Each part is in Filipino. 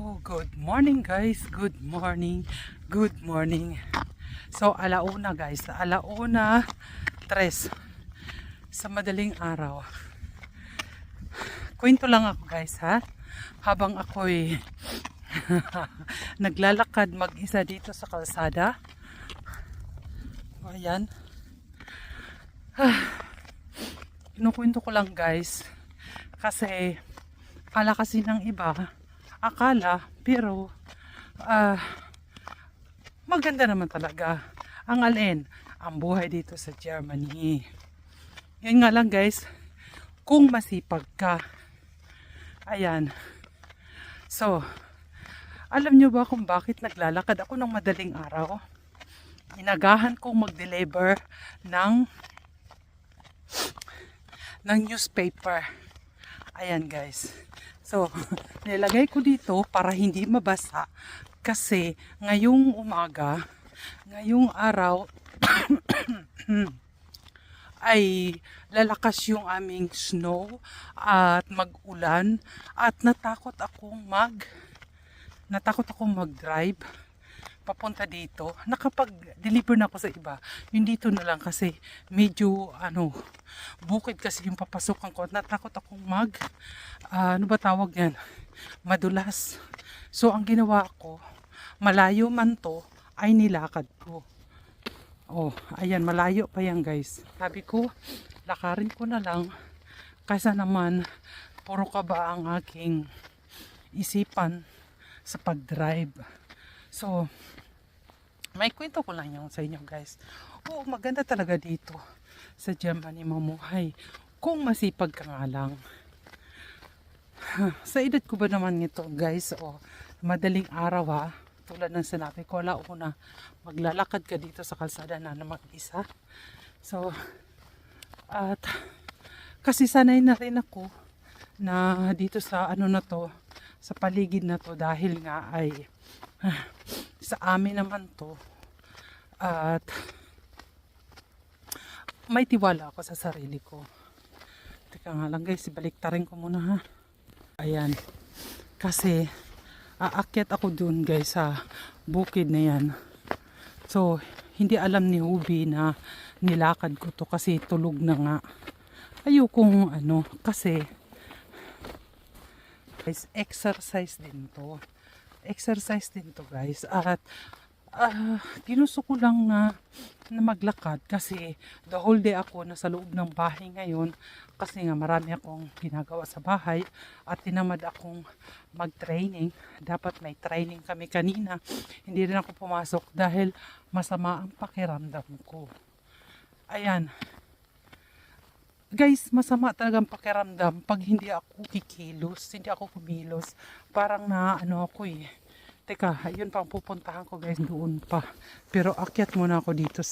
So, good morning guys. Good morning. Good morning. So, alauna guys. Alauna 3 sa madaling araw. Kwento lang ako guys ha. Habang ako'y naglalakad mag-isa dito sa kalsada. O, ayan. Kinukwento ko lang guys. Kasi akala kasi ng iba, pero maganda naman talaga ang alin, ang buhay dito sa Germany. Yun nga lang guys, kung masipag ka. Ayan. So, alam nyo ba kung bakit naglalakad ako ng madaling araw? Inagahan kong mag-deliver ng newspaper. Ayan guys. So, nilagay ko dito para hindi mabasa kasi ngayong umaga, ngayong araw ay lalakas yung aming snow at mag-ulan at natakot akong mag-drive papunta dito. Nakapag-deliver na ako sa iba. Yung dito na lang kasi medyo bukid kasi yung papasukan ko. Natakot akong madulas. So ang ginawa ko, malayo man to, ay nilakad ko. Oh, ayan, malayo pa yan guys. Sabi ko, lakarin ko na lang kaysa naman puro kaba ang aking isipan sa pag-drive. So, may kwento ko lang yung sa inyo guys. Oo, maganda talaga dito sa Germany mamuhay. Kung masipag ka nga lang. Sa edad ko ba naman ito guys, madaling araw tulad ng sinabi ko, alauna maglalakad ka dito sa kalsada na mag-isa. So, at kasi sanay na rin ako na dito sa sa paligid na to dahil nga ay sa amin naman to at may tiwala ako sa sarili ko. Teka nga lang guys, ibaliktarin ko muna ha. Ayan, kasi aakyat ako dun guys sa bukid na yan. So hindi alam ni Hubi na nilakad ko to kasi tulog na nga. Ayokong kasi guys, exercise din to guys. At ginusto ko lang na maglakad kasi the whole day ako nasa loob ng bahay ngayon kasi nga marami akong ginagawa sa bahay at tinamad akong mag-training. Dapat may training kami kanina. Hindi rin ako pumasok dahil masama ang pakiramdam ko. Ayan. Guys, masama talagang pakiramdam pag hindi ako kikilos, hindi ako kumilos. Parang ako Teka, yun pa ang pupuntahan ko guys, doon pa. Pero akyat muna ako dito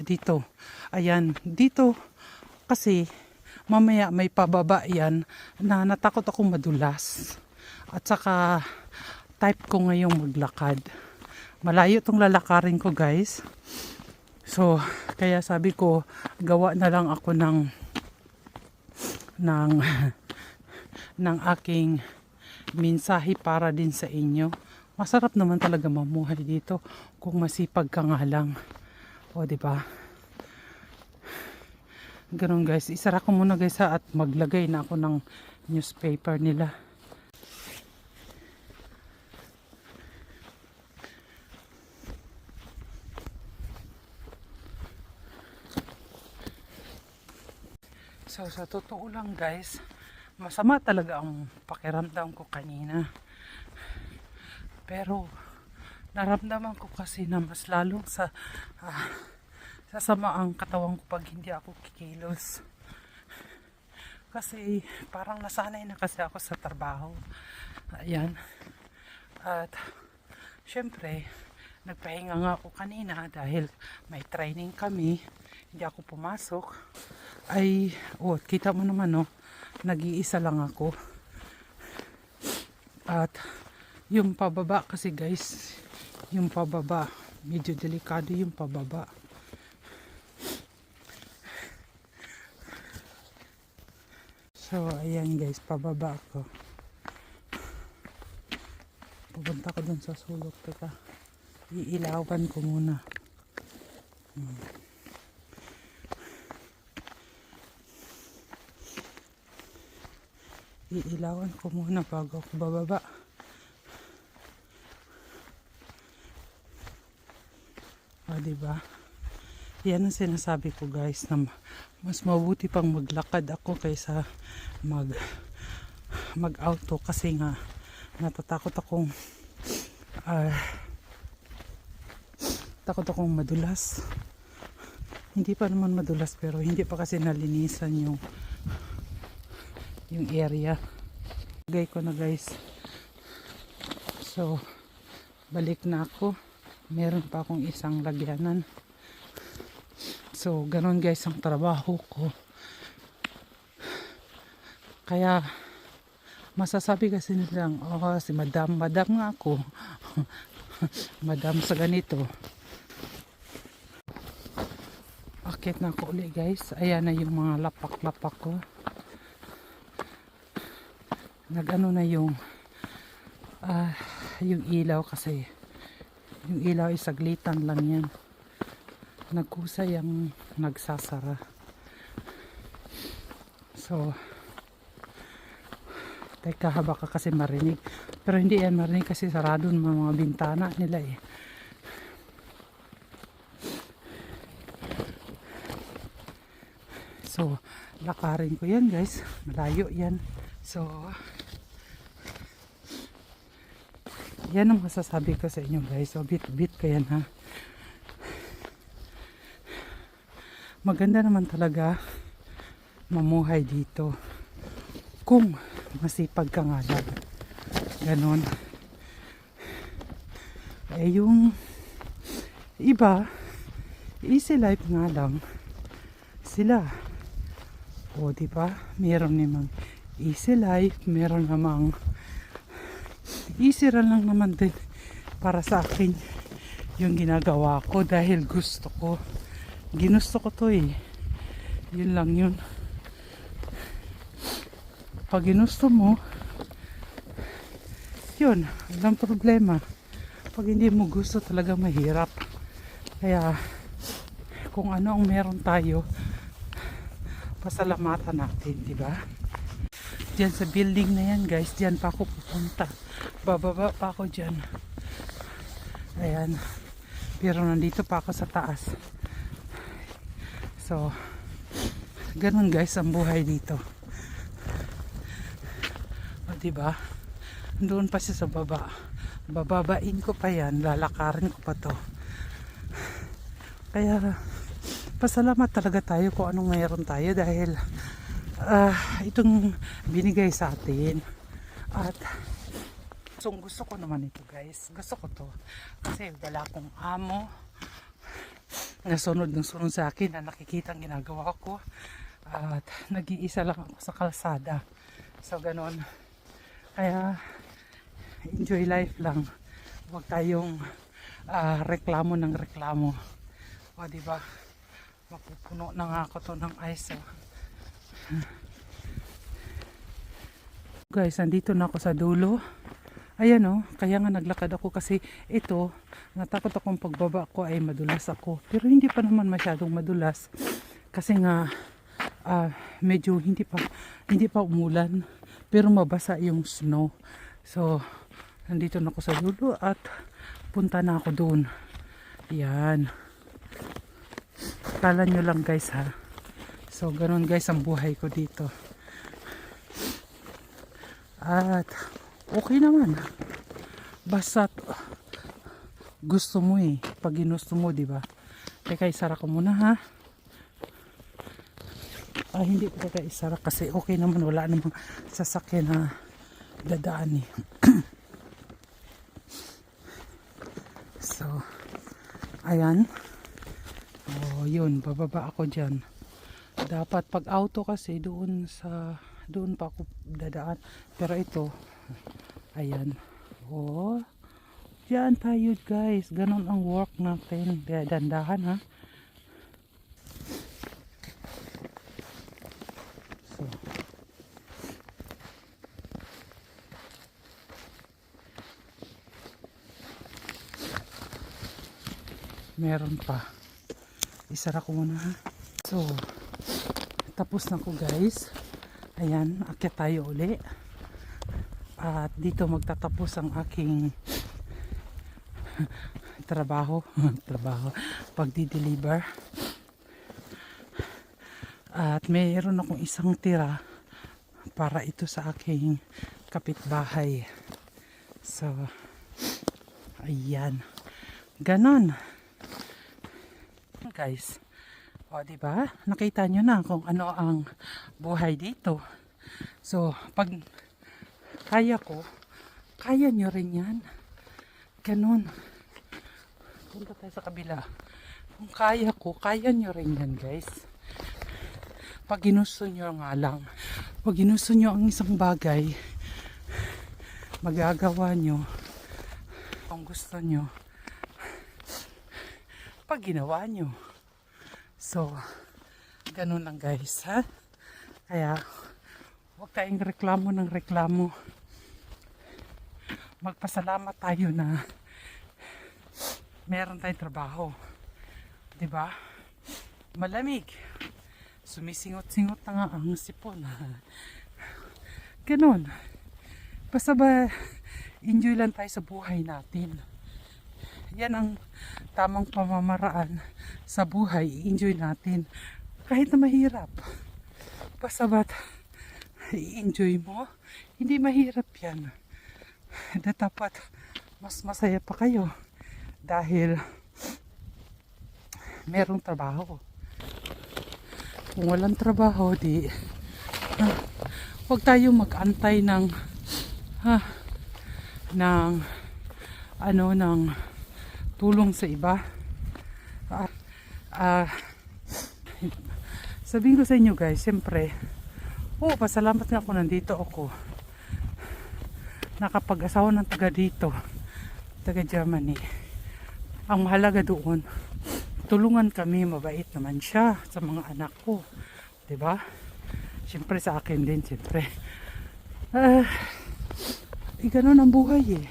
dito. Ayan, dito kasi mamaya may pababa yan na natakot akong madulas. At saka type ko ngayong maglakad. Malayo tong lalakarin ko guys. So, kaya sabi ko, gawa na lang ako ng aking mensahe para din sa inyo. Masarap naman talaga mamuhay dito kung masipag ka nga lang. O, diba? Ganun guys. Isara ko muna guys at maglagay na ako ng newspaper nila. So, sa totoo lang guys, masama talaga ang pakiramdam ko kanina. Pero, naramdaman ko kasi na mas lalong sasama ang katawan ko pag hindi ako kikilos. Kasi, parang nasanay na kasi ako sa trabaho. Ayan. At, syempre, nagpahinga nga ako kanina dahil may training kami. Hindi ako pumasok. Kita mo naman nag-iisa lang ako. At yung pababa kasi guys, medyo delikado yung pababa. So, ayan guys, pababa ako. Pupunta ko dun sa sulok. Teka, iilawan ko muna. Iilawan ko muna bago ako bababa. O, diba? Yan ang sinasabi ko guys, na mas mabuti pang maglakad ako kaysa mag-auto kasi nga natatakot akong takot akong madulas. Hindi pa naman madulas pero hindi pa kasi nalinisan yung area. Lagay ko na guys. So balik na ako. Meron pa akong isang lagyanan. So ganon guys ang trabaho ko. Kaya masasabi kasi nilang, oh si madam nga ako. Madam sa ganito. Akit na ako ulit guys. Ayan na yung mga lapak-lapak ko. Nag-ano na yung ilaw kasi yung ilaw ay saglitan lang yan. Nagkusay ang nagsasara. So teka, baka kasi marinig. Pero hindi yan marinig kasi sarado ng mga bintana nila eh. So, lakarin ko yan guys. Malayo yan. So, yan ang masasabi ko sa inyo guys. So, bit ko yan ha. Maganda naman talaga mamuhay dito. Kung masipag ka nga lang. Ganon. Eh yung iba, easy life nga lang sila. O diba? Meron namang easy life, meron namang easy lang naman din para sa akin yung ginagawa ko dahil gusto ko. Ginusto ko to eh. Yun lang yun. Pag ginusto mo, yun, walang problema. Pag hindi mo gusto, talaga mahirap. Kaya, kung ano ang meron tayo, pasalamatan natin, di ba? Diyan sa building na yan, guys, diyan pa ako pupunta. Bababa pa ako diyan. Ayan. Pero nandito pa ako sa taas. So, ganun guys ang buhay dito. O, diba? Doon pa siya sa baba. Bababain ko pa yan. Lalakarin ko pa to. Kaya, pasalamat talaga tayo kung anong mayroon tayo dahil itong binigay sa atin. At gusto ko naman ito guys. Gusto ko to. Kasi wala akong amo nasunod sa akin na nakikita ang ginagawa ko. At nag-iisa lang ako sa kalsada. So ganon. Kaya enjoy life lang. Huwag tayong reklamo ng reklamo. O diba? Mapupuno na nga ako to ng ice. Oh. Guys, andito na ako sa dulo. Ayan o, kaya nga naglakad ako kasi ito, natakot akong pagbaba ko ay madulas ako. Pero hindi pa naman masyadong madulas. Kasi nga, medyo hindi pa umulan. Pero mabasa yung snow. So, nandito na ako sa dulo at punta na ako doon. Yan. Kala nyo lang guys ha. So, ganun guys ang buhay ko dito. At, okay naman. Basta gusto mo eh. Pag ginusto mo, di ba? Teka, isara ko muna ha. Hindi ko teka isara kasi okay naman. Wala namang sasakyan na dadaan eh. So, ayan. Oh, yun. Bababa ako dyan. Dapat pag auto kasi doon pa ako dadaan. Pero ito, ayan. Oh, diyan tayo guys. Ganon ang work natin. Kaya dandahan ha. So, Meron pa. Isara ko muna ha. So, tapos na ko guys. Ayan, akyat tayo uli. At dito magtatapos ang aking trabaho. Pagdi-deliver. At mayroon akong isang tira para ito sa aking kapitbahay. So, ayan. Ganon. Guys. O, diba? Nakita nyo na kung ano ang buhay dito. So, pag kaya ko, kaya nyo rin yan. Ganon. Punta tayo sa kabila. Kung kaya ko, kaya nyo rin yan, guys. Pag ginusto nyo nga lang. Pag ginusto nyo ang isang bagay, magagawa nyo kung gusto nyo. Pag ginawa nyo. So, ganun lang guys, ha? Kaya, huwag tayong reklamo ng reklamo. Magpasalamat tayo na meron tayong trabaho. 'Di ba? Malamig. Sumisingot-singot na nga ang sipon. Ganun. Basta ba, enjoy lang tayo sa buhay natin. Yan ang tamang pamamaraan sa buhay. Enjoy natin. Kahit na mahirap. Basta ba, i-enjoy mo. Hindi mahirap yan. Dapat mas masaya pa kayo. Dahil merong trabaho. Kung walang trabaho, di huwag tayo mag-antay ng ng tulong sa iba. Sabihin ko sa inyo guys, siyempre, pasalamat nga ako nandito ako. Nakapag-asawa ng taga dito, taga Germany. Ang mahalaga doon, tulungan kami, mabait naman siya sa mga anak ko. 'Di ba? Siyempre sa akin din, siyempre. Ganun ang buhay eh.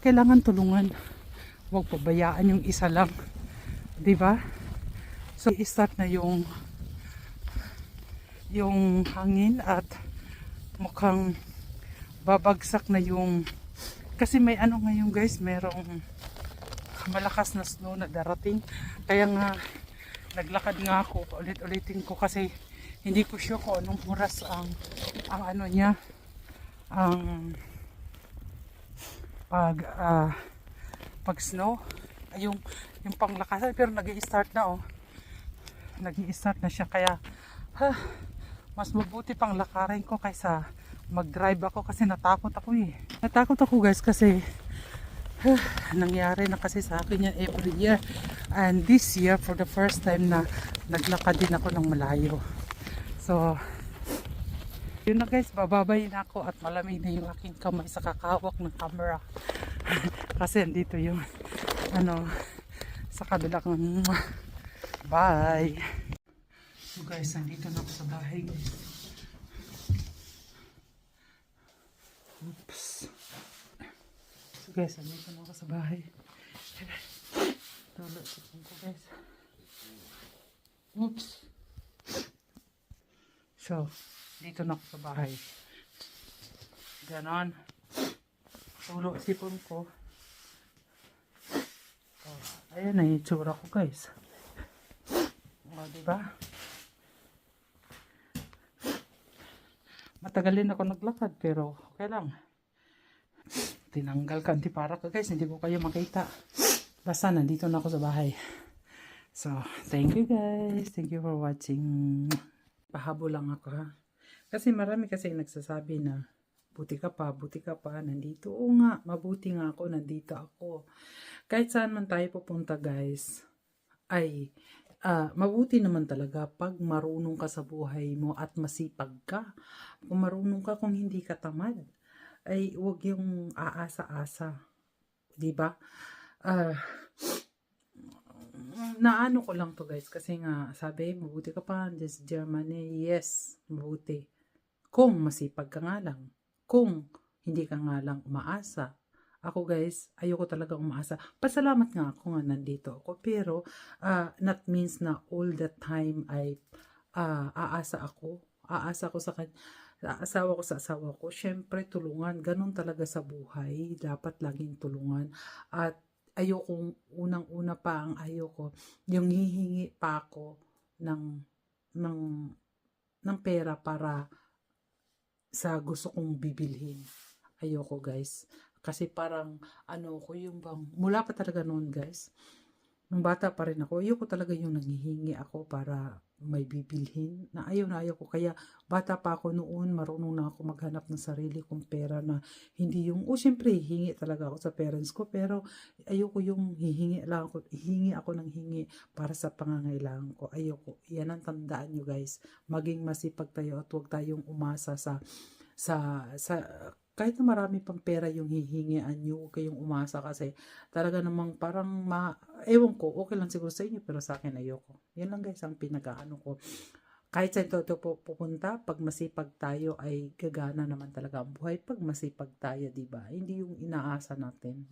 Kailangan tulungan. Huwag pabayaan yung isa lang. 'Di ba? So, i-start na yung hangin at mukhang babagsak na yung, kasi may ano ngayon guys, merong malakas na snow na darating. Kaya nga naglakad nga ako, ulit-ulitin ko kasi hindi ko sure kung anong oras ang ano niya, ang pag snow, yung panglakasan, pero nag-i-start na nag-i-start na siya. Kaya mas mabuti pang lakarin ko kaysa mag-drive ako kasi natakot ako natakot ako guys kasi nangyari na kasi sa akin yan every year, and this year for the first time na naglakad din ako ng malayo. So yun na guys, bababay na ako at malamig na yung aking kamay sa kakawak ng camera. Kasi andito yung sa kabila kong bye. So guys, nandito na ako sa bahay guys. Oops. So guys, nandito na ako sa bahay. Tulog sa ko guys. Oops. So, dito na ako sa bahay. Ganon. Tulog sipon ko. Ayan na yung tsura ko guys. Diba? Matagalin ako naglakad pero okay lang. Tinanggal ka antipara ka guys, hindi ko kayo makita. Basta nandito na ako sa bahay. So, thank you guys. Thank you for watching. Pahabo lang ako ha. Kasi marami kasi nagsasabi na buti ka pa, nandito. Oo nga, mabuti nga ako, nandito ako. Kahit saan man tayo pupunta guys, ay mabuti naman talaga pag marunong ka sa buhay mo at masipag ka. Kung marunong ka, kung hindi ka tamad, ay huwag yung aasa-asa. Diba? Naano ko lang to guys kasi nga sabi mabuti ka pa this Germany. Yes, mabuti kung masipag ka nga lang, kung hindi ka nga lang umaasa Ako guys, ayoko talaga umaasa. Pasalamat nga ako nga nandito ako. Pero, not means na all the time ay aasa ako. Aasa ko sa asawa ko sa asawa ko. Siyempre, tulungan. Ganun talaga sa buhay. Dapat laging tulungan. At ayokong unang-una pa ang ayoko. Yung hihingi pa ako ng, ng, ng pera para sa gusto kong bibilhin. Ayoko guys. Kasi parang ano ko yung bang, mula pa talaga noon guys. Nung bata pa rin ako, ayoko talaga yung nanghihingi ako para may bibilhin. Na ayaw ko. Kaya bata pa ako noon, marunong na ako maghanap ng sarili kong pera na hindi yung, syempre hihingi talaga ako sa parents ko. Pero ayoko yung hihingi ako ng hingi para sa pangangailangan ko. Ayoko. Yan ang tandaan nyo guys. Maging masipag tayo at huwag tayong umasa sa kahit na marami pang pera yung hihingian nyo, huwag kayong umasa kasi talaga namang parang ewan ko, okay lang siguro sa inyo pero sa akin ayoko. Yan lang guys ang pinag-aano ko. Kahit sa ito pupunta, pag masipag tayo ay gagana naman talaga ang buhay. Pag masipag tayo, di ba? Hindi yung inaasa natin.